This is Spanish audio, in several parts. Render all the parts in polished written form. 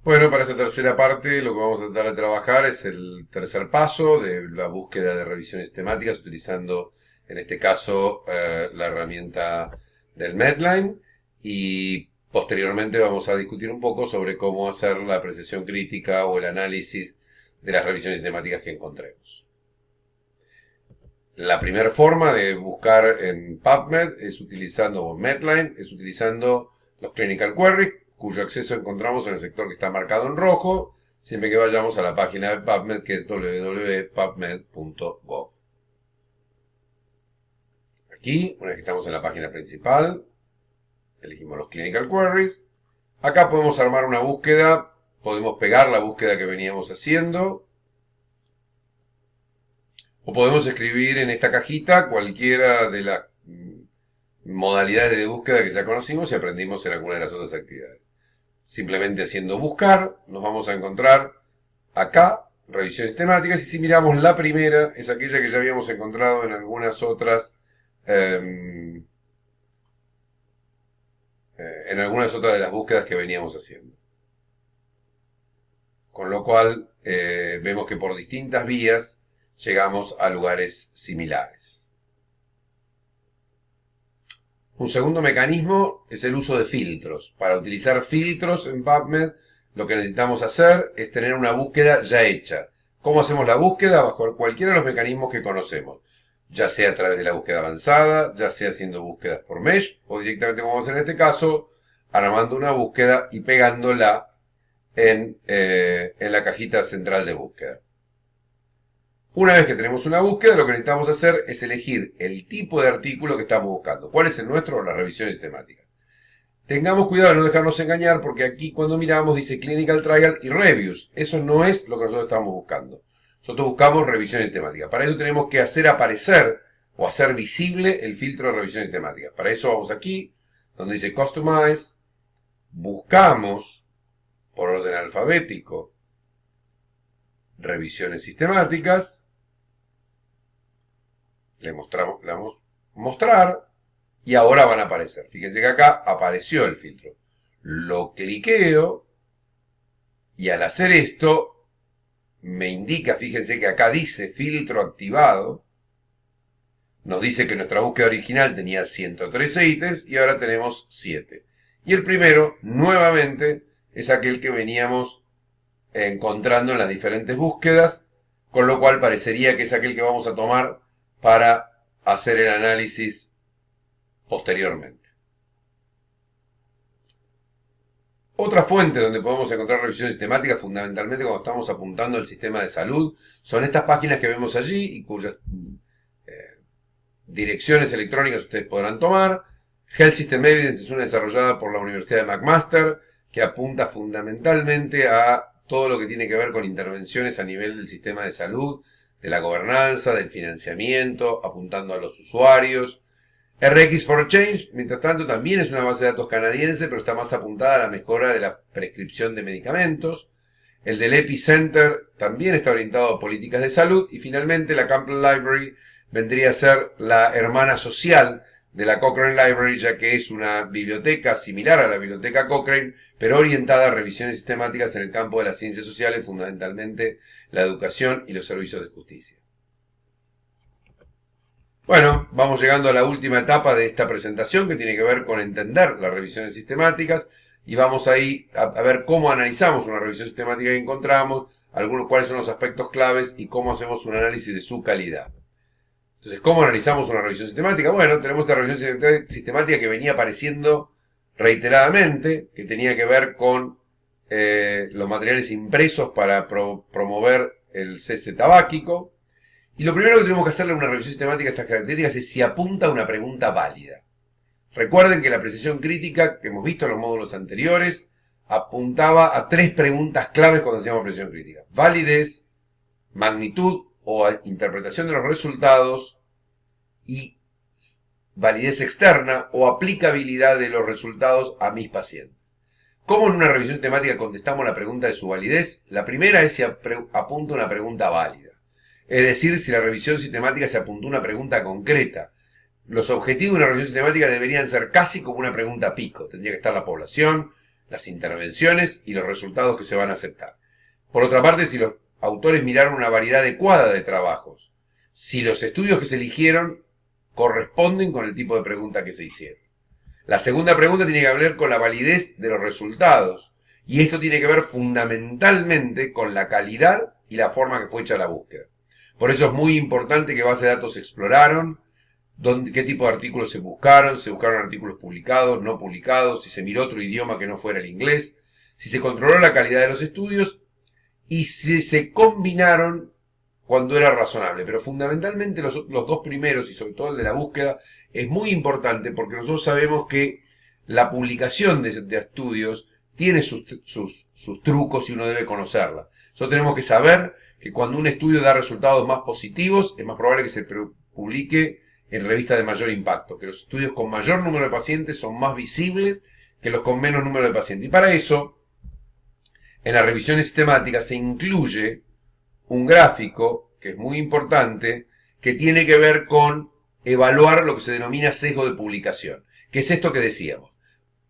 Bueno, para esta tercera parte lo que vamos a tratar de trabajar es el tercer paso de la búsqueda de revisiones temáticas utilizando en este caso la herramienta del Medline y posteriormente vamos a discutir un poco sobre cómo hacer la apreciación crítica o el análisis de las revisiones temáticas que encontremos. La primera forma de buscar en PubMed es utilizando, o Medline, es utilizando los Clinical Queries, cuyo acceso encontramos en el sector que está marcado en rojo, siempre que vayamos a la página de PubMed, que es www.pubmed.gov. Aquí, una vez que estamos en la página principal, elegimos los Clinical Queries. Acá podemos armar una búsqueda, podemos pegar la búsqueda que veníamos haciendo, o podemos escribir en esta cajita cualquiera de las modalidades de búsqueda que ya conocimos y aprendimos en alguna de las otras actividades. Simplemente haciendo buscar, nos vamos a encontrar acá, revisiones temáticas, y si miramos la primera, es aquella que ya habíamos encontrado en algunas otras de las búsquedas que veníamos haciendo. Con lo cual, vemos que por distintas vías llegamos a lugares similares. Un segundo mecanismo es el uso de filtros. Para utilizar filtros en PubMed, lo que necesitamos hacer es tener una búsqueda ya hecha. ¿Cómo hacemos la búsqueda? Bajo cualquiera de los mecanismos que conocemos. Ya sea a través de la búsqueda avanzada, ya sea haciendo búsquedas por mesh, o directamente como vamos a hacer en este caso, armando una búsqueda y pegándola en la cajita central de búsqueda. Una vez que tenemos una búsqueda, lo que necesitamos hacer es elegir el tipo de artículo que estamos buscando. ¿Cuál es el nuestro? Las revisiones temáticas. Tengamos cuidado de no dejarnos engañar porque aquí cuando miramos dice Clinical Trial y Reviews. Eso no es lo que nosotros estamos buscando. Nosotros buscamos revisiones temáticas. Para eso tenemos que hacer aparecer o hacer visible el filtro de revisiones temáticas. Para eso vamos aquí, donde dice Customize, buscamos por orden alfabético revisiones sistemáticas. Le damos mostrar y ahora van a aparecer. Fíjense que acá apareció el filtro. Lo cliqueo y al hacer esto me indica, fíjense que acá dice filtro activado. Nos dice que nuestra búsqueda original tenía 113 ítems y ahora tenemos 7. Y el primero, nuevamente, es aquel que veníamos encontrando en las diferentes búsquedas, con lo cual parecería que es aquel que vamos a tomar para hacer el análisis posteriormente. Otra fuente donde podemos encontrar revisiones sistemáticas, fundamentalmente cuando estamos apuntando al sistema de salud, son estas páginas que vemos allí y cuyas direcciones electrónicas ustedes podrán tomar. Health System Evidence es una desarrollada por la Universidad de McMaster que apunta fundamentalmente a todo lo que tiene que ver con intervenciones a nivel del sistema de salud, de la gobernanza, del financiamiento, apuntando a los usuarios. RX for Change, mientras tanto, también es una base de datos canadiense, pero está más apuntada a la mejora de la prescripción de medicamentos. El del Epicenter también está orientado a políticas de salud. Y finalmente la Campbell Library vendría a ser la hermana social de la Cochrane Library, ya que es una biblioteca similar a la biblioteca Cochrane, pero orientada a revisiones sistemáticas en el campo de las ciencias sociales, fundamentalmente la educación y los servicios de justicia. Bueno, vamos llegando a la última etapa de esta presentación que tiene que ver con entender las revisiones sistemáticas y vamos ahí a ver cómo analizamos una revisión sistemática que encontramos, cuáles son los aspectos claves y cómo hacemos un análisis de su calidad. Entonces, ¿cómo analizamos una revisión sistemática? Bueno, tenemos esta revisión sistemática que venía apareciendo reiteradamente, que tenía que ver con los materiales impresos para promover el cese tabáquico. Y lo primero que tenemos que hacerle a una revisión sistemática de estas características es si apunta a una pregunta válida. Recuerden que la apreciación crítica que hemos visto en los módulos anteriores apuntaba a 3 preguntas claves cuando hacíamos apreciación crítica. Validez, magnitud o interpretación de los resultados y validez externa o aplicabilidad de los resultados a mis pacientes. ¿Cómo en una revisión sistemática contestamos la pregunta de su validez? La primera es si apunta una pregunta válida. Es decir, si la revisión sistemática se apuntó a una pregunta concreta. Los objetivos de una revisión sistemática deberían ser casi como una pregunta pico. Tendría que estar la población, las intervenciones y los resultados que se van a aceptar. Por otra parte, si los autores miraron una variedad adecuada de trabajos, si los estudios que se eligieron corresponden con el tipo de pregunta que se hicieron. La segunda pregunta tiene que ver con la validez de los resultados, y esto tiene que ver fundamentalmente con la calidad y la forma que fue hecha la búsqueda. Por eso es muy importante qué base de datos se exploraron, qué tipo de artículos se buscaron artículos publicados, no publicados, si se miró otro idioma que no fuera el inglés, si se controló la calidad de los estudios y si se combinaron cuando era razonable. Pero fundamentalmente los dos primeros, y sobre todo el de la búsqueda, es muy importante porque nosotros sabemos que la publicación de estudios tiene sus trucos y uno debe conocerla. Nosotros tenemos que saber que cuando un estudio da resultados más positivos, es más probable que se publique en revistas de mayor impacto, que los estudios con mayor número de pacientes son más visibles que los con menos número de pacientes. Y para eso, en las revisiones sistemáticas se incluye un gráfico, que es muy importante, que tiene que ver con evaluar lo que se denomina sesgo de publicación. ¿Qué es esto que decíamos?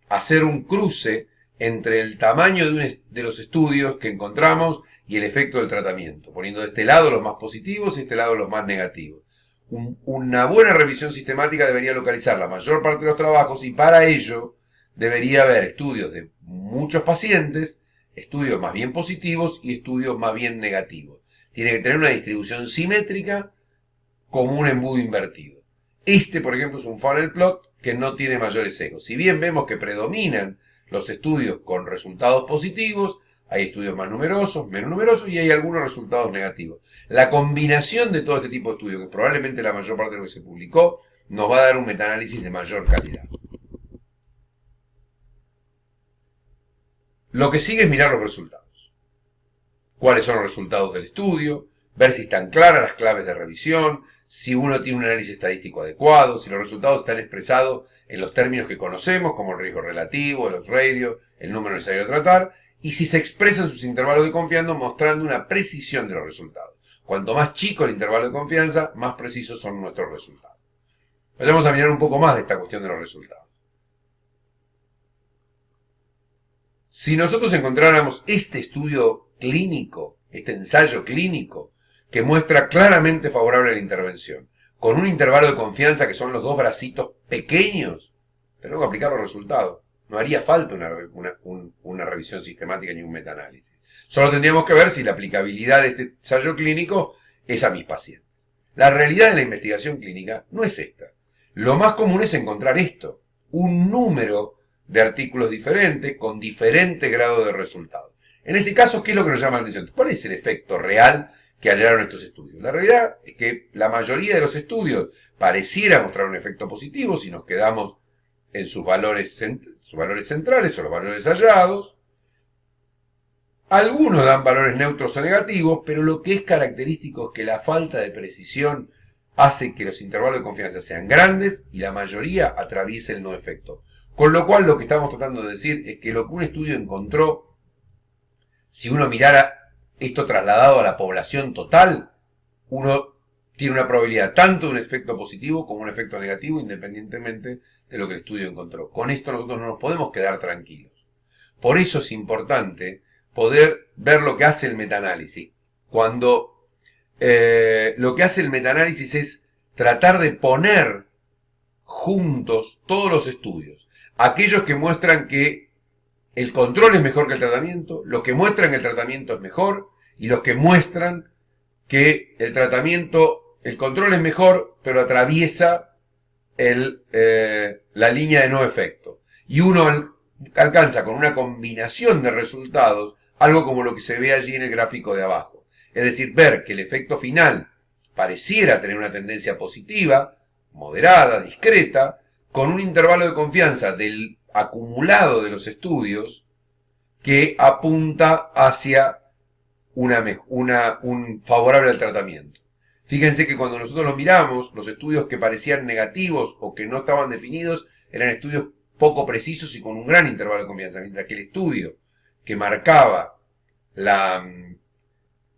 Hacer un cruce entre el tamaño de los estudios que encontramos y el efecto del tratamiento, poniendo de este lado los más positivos y de este lado los más negativos. Una buena revisión sistemática debería localizar la mayor parte de los trabajos y para ello debería haber estudios de muchos pacientes, estudios más bien positivos y estudios más bien negativos. Tiene que tener una distribución simétrica como un embudo invertido. Este, por ejemplo, es un funnel plot que no tiene mayores sesgos. Si bien vemos que predominan los estudios con resultados positivos, hay estudios más numerosos, menos numerosos y hay algunos resultados negativos. La combinación de todo este tipo de estudios, que probablemente la mayor parte de lo que se publicó, nos va a dar un metaanálisis de mayor calidad. Lo que sigue es mirar los resultados. ¿Cuáles son los resultados del estudio? Ver si están claras las claves de revisión, si uno tiene un análisis estadístico adecuado, si los resultados están expresados en los términos que conocemos, como el riesgo relativo, el odds ratio, el número necesario de tratar, y si se expresan sus intervalos de confianza mostrando una precisión de los resultados. Cuanto más chico el intervalo de confianza, más precisos son nuestros resultados. Vamos a mirar un poco más de esta cuestión de los resultados. Si nosotros encontráramos este estudio clínico, este ensayo clínico, que muestra claramente favorable a la intervención, con un intervalo de confianza que son los dos bracitos pequeños, tenemos que aplicar los resultados. No haría falta una revisión sistemática ni un metaanálisis. Solo tendríamos que ver si la aplicabilidad de este ensayo clínico es a mis pacientes. La realidad de la investigación clínica no es esta. Lo más común es encontrar esto, un número de artículos diferentes con diferente grado de resultados. En este caso, ¿qué es lo que nos llama la atención? ¿Cuál es el efecto real que hallaron estos estudios? La realidad es que la mayoría de los estudios pareciera mostrar un efecto positivo si nos quedamos en sus valores centrales o los valores hallados. Algunos dan valores neutros o negativos, pero lo que es característico es que la falta de precisión hace que los intervalos de confianza sean grandes y la mayoría atraviese el no efecto. Con lo cual lo que estamos tratando de decir es que lo que un estudio encontró, si uno mirara esto trasladado a la población total, uno tiene una probabilidad tanto de un efecto positivo como un efecto negativo, independientemente de lo que el estudio encontró. Con esto nosotros no nos podemos quedar tranquilos. Por eso es importante poder ver lo que hace el metaanálisis. Cuando lo que hace el metaanálisis es tratar de poner juntos todos los estudios. Aquellos que muestran que el control es mejor que el tratamiento, los que muestran que el tratamiento es mejor y los que muestran que el control es mejor, pero atraviesa la línea de no efecto. Y uno alcanza con una combinación de resultados algo como lo que se ve allí en el gráfico de abajo. Es decir, ver que el efecto final pareciera tener una tendencia positiva, moderada, discreta, con un intervalo de confianza del acumulado de los estudios que apunta hacia un favorable al tratamiento. Fíjense que cuando nosotros lo miramos, los estudios que parecían negativos o que no estaban definidos eran estudios poco precisos y con un gran intervalo de confianza, mientras que el estudio que marcaba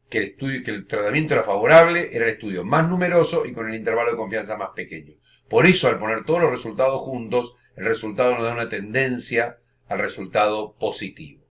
que el tratamiento era favorable era el estudio más numeroso y con el intervalo de confianza más pequeño. Por eso, al poner todos los resultados juntos, el resultado nos da una tendencia al resultado positivo.